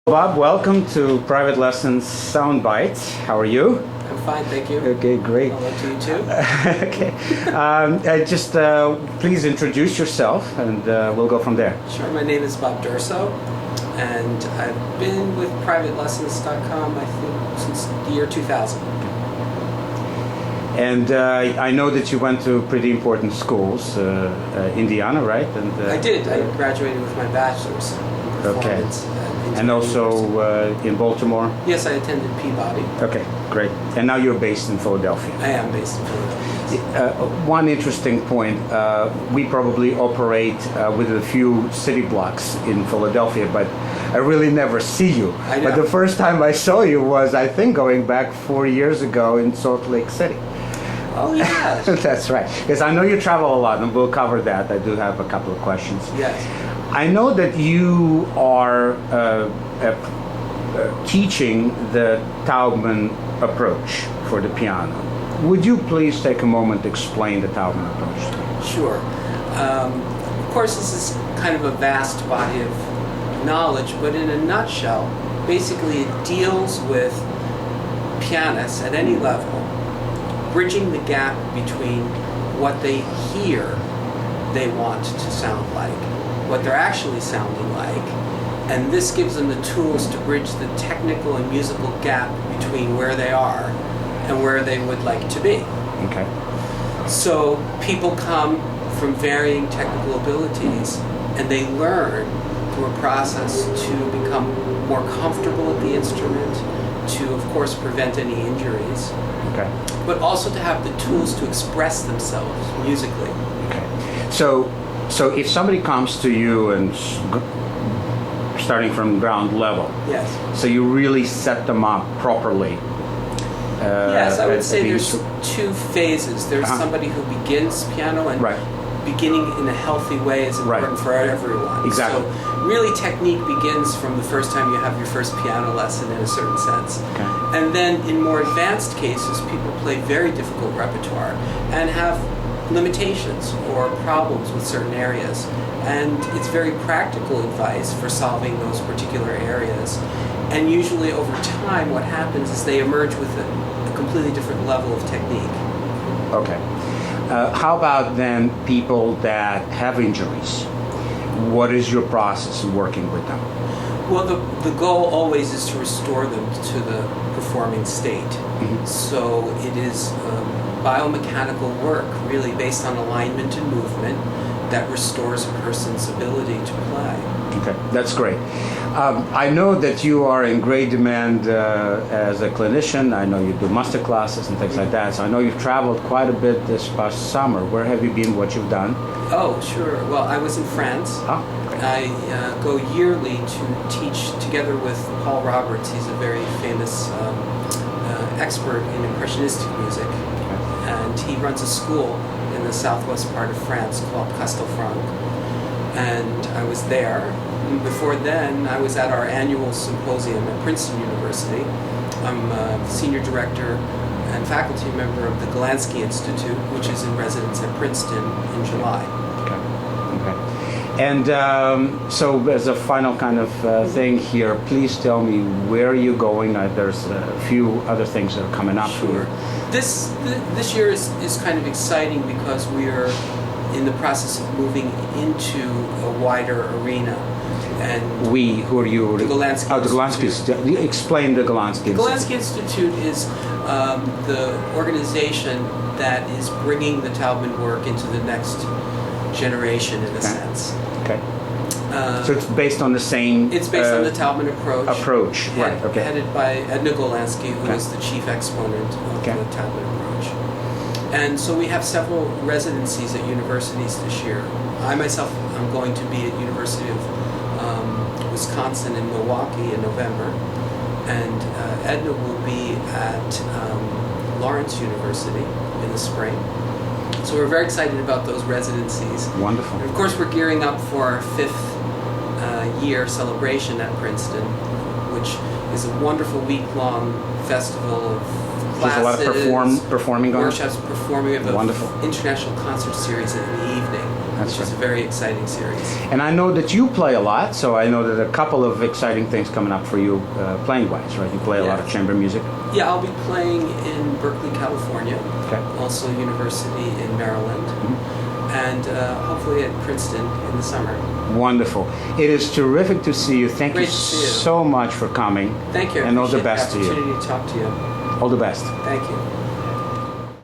Bob, welcome to Private Lessons Soundbite. How are you? I'm fine, thank you. Okay, great. Hello to you too. Okay. Please introduce yourself and we'll go from there. Sure, my name is Bob Durso, and I've been with privatelessons.com, I think, since the year 2000. And I know that you went to pretty important schools, Indiana, right? And I did. I graduated with my bachelor's in performance. And also in Baltimore? Yes, I attended Peabody. Okay, great. And now you're based in Philadelphia. I am based in Philadelphia. One interesting point, we probably operate with a few city blocks in Philadelphia, but I really never see you. I know. But the first time I saw you was, I think, going back 4 years ago in Salt Lake City. Oh, yeah. That's right. Because I know you travel a lot, and we'll cover that. I do have a couple of questions. Yes. I know that you are teaching the Taubman approach for the piano. Would you please take a moment to explain the Taubman approach? Sure. Of course, this is kind of a vast body of knowledge, but in a nutshell, basically it deals with pianists at any level bridging the gap between what they hear they want to sound like, what they're actually sounding like, and this gives them the tools to bridge the technical and musical gap between where they are and where they would like to be. Okay. So people come from varying technical abilities and they learn through a process to become more comfortable at the instrument, to of course prevent any injuries, okay, but also to have the tools to express themselves musically. Okay. So if somebody comes to you and starting from ground level, Yes. so you really set them up properly. Yes, I would say there's two phases. There's somebody who begins piano, and Right. beginning in a healthy way is important for everyone. Exactly. So really technique begins from the first time you have your first piano lesson in a certain sense. Okay. And then in more advanced cases, people play very difficult repertoire and have limitations or problems with certain areas. And it's very practical advice for solving those particular areas. And usually over time what happens is they emerge with a completely different level of technique. Okay. How about then people that have injuries? What is your process in working with them? Well, the goal always is to restore them to the performing state. Mm-hmm. So it is biomechanical work, really based on alignment and movement, that restores a person's ability to play. Okay, that's great. I know that you are in great demand as a clinician. I know you do master classes and things like that. So I know you've traveled quite a bit this past summer. Where have you been? What you've done? Oh, sure. Well, I was in France. Oh, great. I go yearly to teach together with Paul Roberts. He's a very famous expert in impressionistic music. Okay. And he runs a school in the southwest part of France called Castelfranc. And I was there. And before then, I was at our annual symposium at Princeton University. I'm a senior director and faculty member of the Golansky Institute, which is in residence at Princeton in July. Okay. And so as a final kind of thing here, please tell me where you're going. There's a few other things that are coming up Sure. here. This year is kind of exciting because we are in the process of moving into a wider arena. And Who are you? The Golansky Oh, the Golansky Institute. Institute. Explain the Golansky The Institute. Golansky Institute is the organization that is bringing the Taubman work into the next generation, in a sense. Okay. So it's based on the same. It's based on the Taubman approach. Right. Okay. Headed by Edna Golansky, who Okay. is the chief exponent of Okay. the Taubman approach. And so we have several residencies at universities this year. I myself am going to be at University of Wisconsin in Milwaukee in November, and Edna will be at Lawrence University in the spring. So we're very excited about those residencies. Wonderful. And of course, we're gearing up for our 5th year celebration at Princeton, which is a wonderful week-long festival of classes, There's a lot of performing going on. workshops, performing. We have Wonderful. an international concert series in the evening. That's which is a very exciting series. And I know that you play a lot, so I know that a couple of exciting things coming up for you playing-wise, right? You play a lot of chamber music. Yeah, I'll be playing in Berkeley, California, Okay. also University in Maryland, and hopefully at Princeton in the summer. Wonderful. It is terrific to see you. Thank Great you to see you. so much for coming. Thank you. I And all the appreciate best to you. opportunity to talk to you. All the best. Thank you.